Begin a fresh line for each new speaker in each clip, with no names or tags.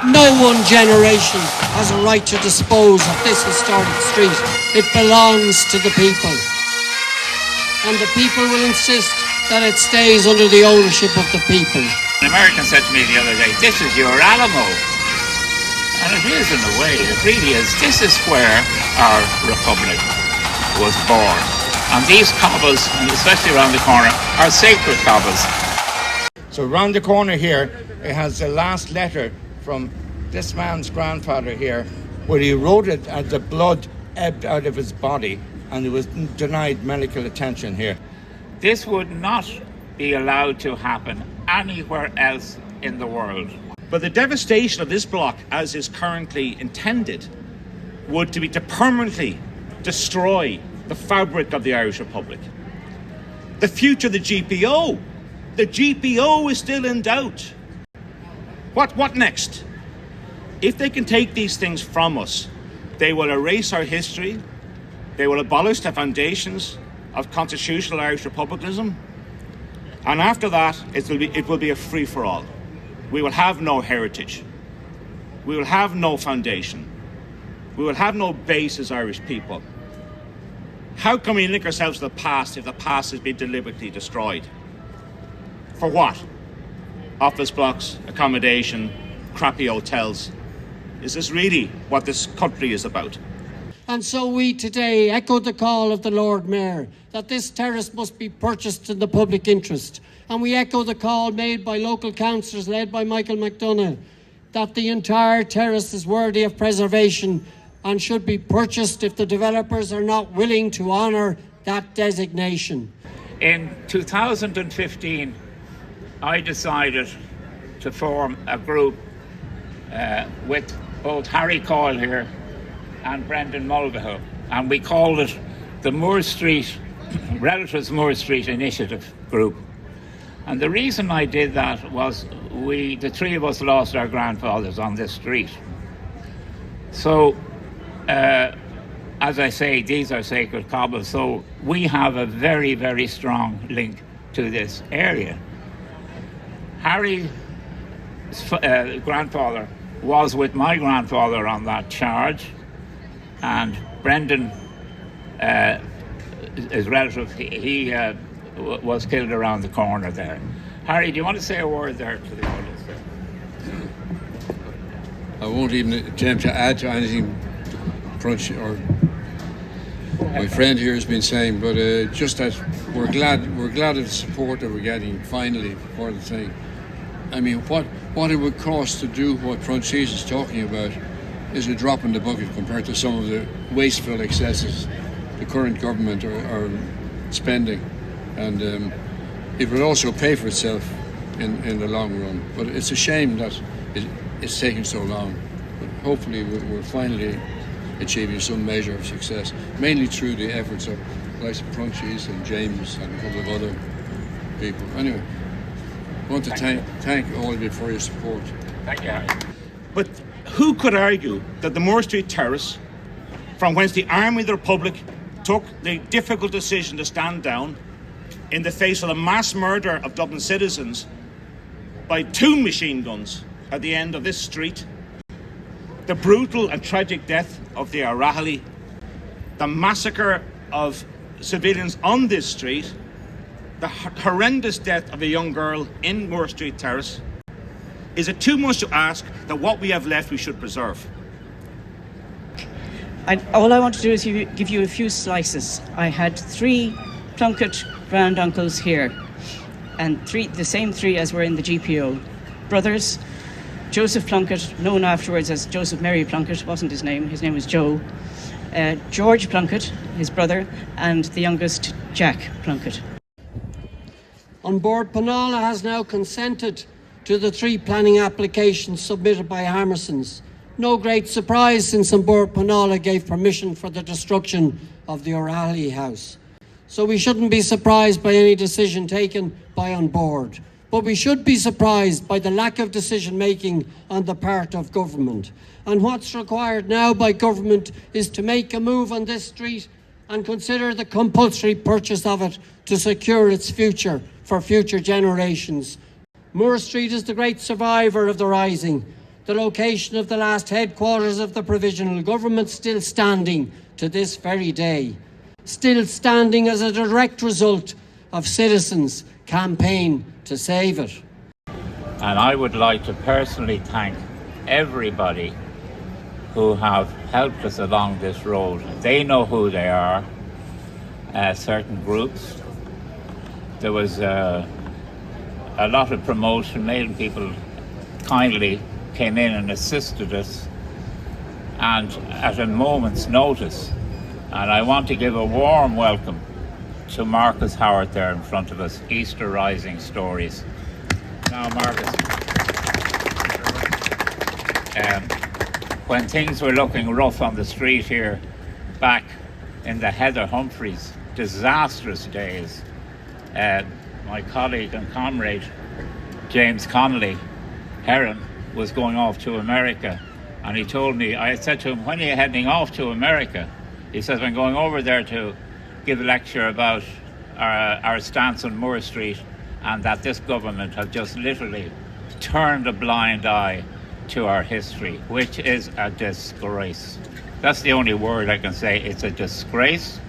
No one generation has a right to dispose of this historic street. It belongs to the people. And the people will insist that it stays under the ownership of the people.
An American said to me the other day, "This is your Alamo." And it is in a way, it really is. This is where our republic was born. And these cobbles, and especially around the corner, are sacred cobbles.
So around the corner here, it has the last letter from this man's grandfather here, where he wrote it as the blood ebbed out of his body and he was denied medical attention here.
This would not be allowed to happen anywhere else in the world.
But the devastation of this block, as is currently intended, would be to permanently destroy the fabric of the Irish Republic. The future of the GPO is still in doubt. What next? If they can take these things from us, they will erase our history, they will abolish the foundations of constitutional Irish republicanism, and after that, it will be a free-for-all. We will have no heritage. We will have no foundation. We will have no base as Irish people. How can we link ourselves to the past if the past has been deliberately destroyed? For what? Office blocks, accommodation, crappy hotels. Is this really what this country is about?
And so we today echo the call of the Lord Mayor that this terrace must be purchased in the public interest. And we echo the call made by local councillors led by Michael McDonagh that the entire terrace is worthy of preservation and should be purchased if the developers are not willing to honour that designation.
In 2015, I decided to form a group with both Harry Coyle here and Brendan Mulvihill, and we called it the Moore Street, Relatives Moore Street Initiative Group. And the reason I did that was the three of us lost our grandfathers on this street. So, as I say, these are sacred cobbles, so we have a very, very strong link to this area. Harry's grandfather was with my grandfather on that charge, and Brendan, his relative, he was killed around the corner there. Harry, do you want to say a word there to the audience?
I won't even attempt to add to anything Prunch or my friend here has been saying, but just that we're glad of the support that we're getting finally for the thing. I mean, what it would cost to do what Prunchies is talking about is a drop in the bucket compared to some of the wasteful excesses the current government are spending, and it will also pay for itself in the long run. But it's a shame that it's taken so long. But hopefully we're finally achieving some measure of success, mainly through the efforts of like Prunchies and James and a couple of other people. Anyway, I want to thank all of you for your support.
Thank you, Harry.
But who could argue that the Moore Street Terrace, from whence the Army of the Republic took the difficult decision to stand down in the face of the mass murder of Dublin citizens by 2 machine guns at the end of this street, the brutal and tragic death of the O'Rahilly, the massacre of civilians on this street, the horrendous death of a young girl in Moore Street Terrace, is it too much to ask that what we have left we should preserve?
All I want to do is give you a few slices. I had 3 Plunkett granduncles here, and the same 3 as were in the GPO. Brothers, Joseph Plunkett, known afterwards as Joseph Mary Plunkett, wasn't his name was Joe. George Plunkett, his brother, and the youngest, Jack Plunkett.
On Board Penala has now consented to the 3 planning applications submitted by Hammersons. No great surprise, since An Bord Pleanála gave permission for the destruction of the O'Rahilly house. So we shouldn't be surprised by any decision taken by An Bord. But we should be surprised by the lack of decision making on the part of government. And what's required now by government is to make a move on this street and consider the compulsory purchase of it to secure its future for future generations. Moore Street is the great survivor of the Rising. the location of the last headquarters of the provisional government still standing to this very day, still standing as a direct result of citizens' campaign to save it.
And I would like to personally thank everybody who have helped us along this road. They know who they are, certain groups. There was a lot of promotion made and people kindly came in and assisted us, and at a moment's notice. And I want to give a warm welcome to Marcus Howard there in front of us, Easter Rising Stories. Now, Marcus, when things were looking rough on the street here back in the Heather Humphreys disastrous days, my colleague and comrade James Connolly Heron was going off to America, and he told me, I said to him, when are you heading off to America? He says, I'm going over there to give a lecture about our stance on Moore Street, and that this government has just literally turned a blind eye to our history, which is a disgrace. That's the only word I can say. It's a disgrace,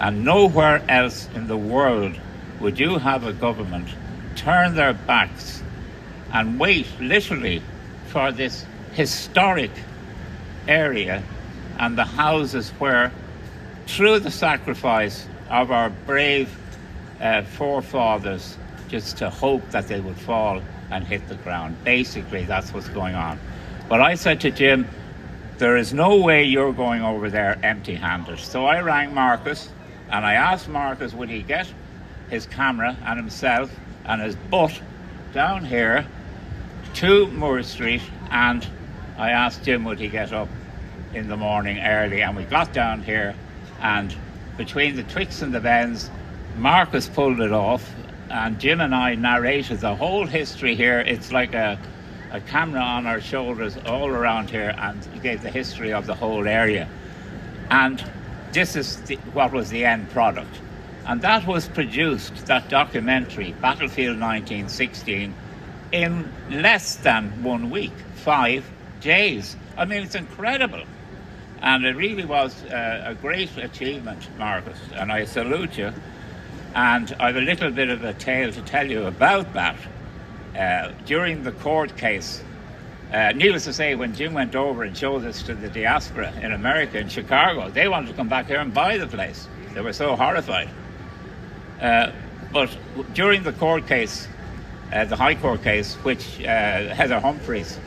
and nowhere else in the world would you have a government turn their backs and wait literally for this historic area and the houses where, through the sacrifice of our brave forefathers, just to hope that they would fall and hit the ground. Basically, that's what's going on. But I said to Jim, there is no way you're going over there empty-handed. So I rang Marcus, and I asked Marcus would he get his camera and himself and his butt down here to Moore Street, and I asked Jim would he get up in the morning early, and we got down here, and between the twists and the bends, Marcus pulled it off, and Jim and I narrated the whole history here. It's like a camera on our shoulders all around here, and gave the history of the whole area. And this is what was the end product. And that was produced, that documentary, Battlefield 1916, in less than 1 week, 5 days. I mean, it's incredible. And it really was a great achievement, Marcus, and I salute you. And I have a little bit of a tale to tell you about that. During the court case, needless to say, when Jim went over and showed this to the diaspora in America, in Chicago, they wanted to come back here and buy the place. They were so horrified. But during the court case, the High Court case, which Heather Humphreys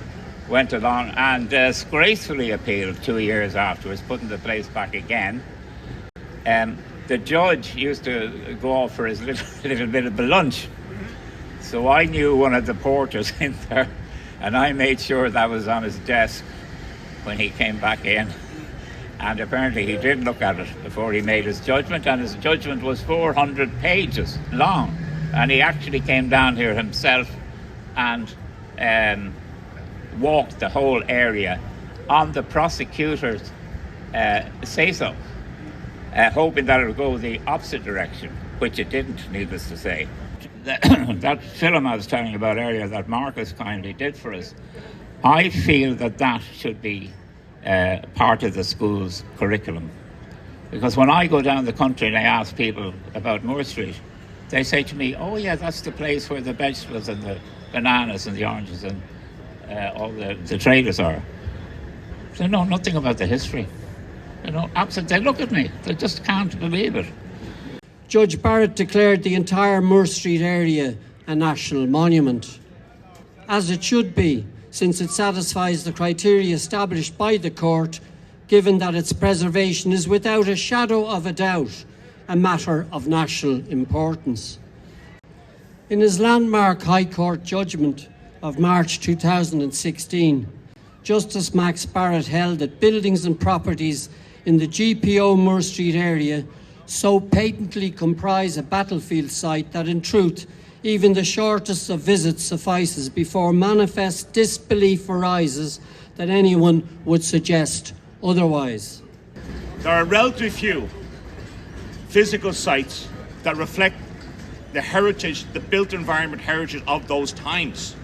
went along and disgracefully appealed 2 years afterwards, putting the place back again. The judge used to go off for his little bit of a lunch. So I knew one of the porters in there, and I made sure that was on his desk when he came back in. And apparently he did look at it before he made his judgment, and his judgment was 400 pages long. And he actually came down here himself and walked the whole area on the prosecutor's say-so, hoping that it would go the opposite direction, which it didn't, needless to say. That film I was telling you about earlier that Marcus kindly did for us, I feel that should be part of the school's curriculum. Because when I go down the country and I ask people about Moore Street, they say to me, oh yeah, that's the place where the vegetables and the bananas and the oranges and all the traders are. They know nothing about the history. They look at me, they just can't believe it.
Judge Barrett declared the entire Moore Street area a national monument, as it should be, since it satisfies the criteria established by the court, given that its preservation is without a shadow of a doubt a matter of national importance. In his landmark High Court judgment of March 2016, Justice Max Barrett held that buildings and properties in the GPO Moore Street area so patently comprise a battlefield site that in truth even the shortest of visits suffices before manifest disbelief arises that anyone would suggest otherwise.
There are relatively few physical sites that reflect the heritage, the built environment heritage of those times.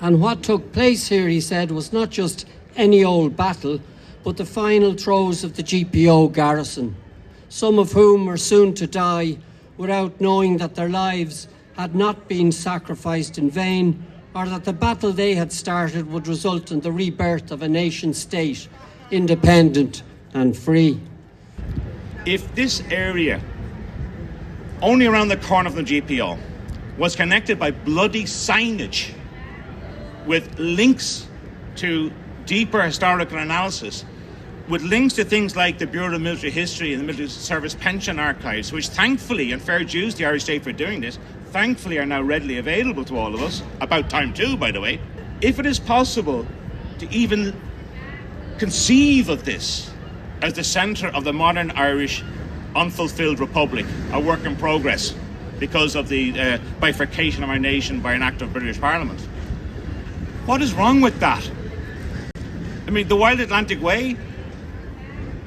And what took place here, he said, was not just any old battle, but the final throes of the GPO garrison, some of whom were soon to die without knowing that their lives had not been sacrificed in vain, or that the battle they had started would result in the rebirth of a nation state, independent and free.
If this area, only around the corner of the GPO, was connected by bloody signage with links to deeper historical analysis, with links to things like the Bureau of Military History and the Military Service Pension Archives, which thankfully, and fair dues to the Irish State for doing this, thankfully are now readily available to all of us, about time too, by the way. If it is possible to even conceive of this as the centre of the modern Irish unfulfilled republic, a work in progress, because of the bifurcation of our nation by an act of British Parliament, what is wrong with that? I mean, the Wild Atlantic Way,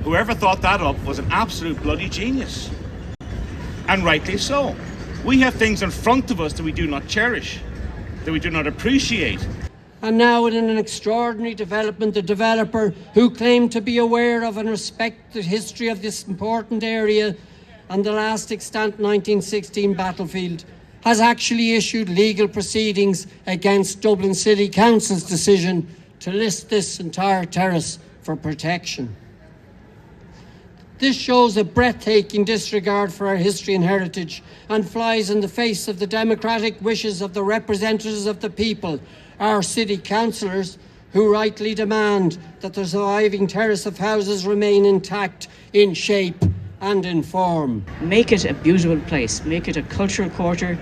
whoever thought that up was an absolute bloody genius. And rightly so. We have things in front of us that we do not cherish, that we do not appreciate.
And now, in an extraordinary development, the developer, who claimed to be aware of and respect the history of this important area and the last extant 1916 battlefield, has actually issued legal proceedings against Dublin City Council's decision to list this entire terrace for protection. This shows a breathtaking disregard for our history and heritage and flies in the face of the democratic wishes of the representatives of the people, our city councillors, who rightly demand that the surviving terrace of houses remain intact in shape and in form.
Make it a beautiful place, make it a cultural quarter.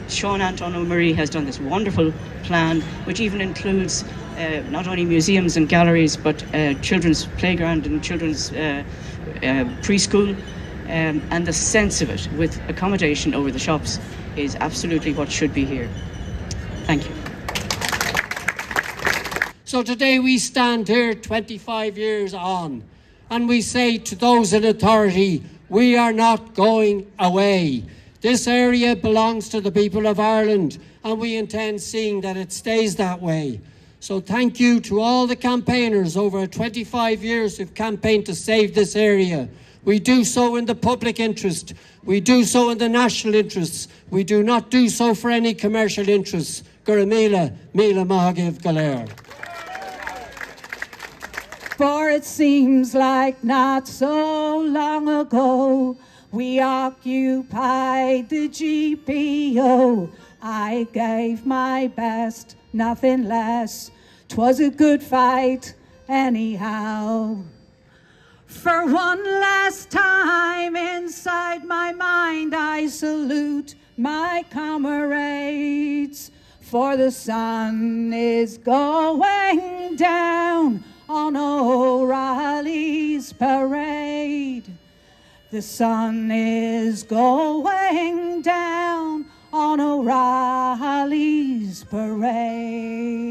Sean Anton O'Murray has done this wonderful plan, which even includes not only museums and galleries, but children's playground and children's preschool, and the sense of it with accommodation over the shops is absolutely what should be here. Thank you.
So today we stand here 25 years on, and we say to those in authority, we are not going away. This area belongs to the people of Ireland, and we intend seeing that it stays that way. So thank you to all the campaigners over 25 years who've campaigned to save this area. We do so in the public interest. We do so in the national interests. We do not do so for any commercial interests. Guramila, Mila Mahagiv Galer.
For it seems like not so long ago we occupied the GPO. I gave my best, nothing less. 'Twas a good fight anyhow. For one last time inside my mind I salute my comrades, for the sun is going down on O'Reilly's parade. The sun is going down on O'Reilly's parade.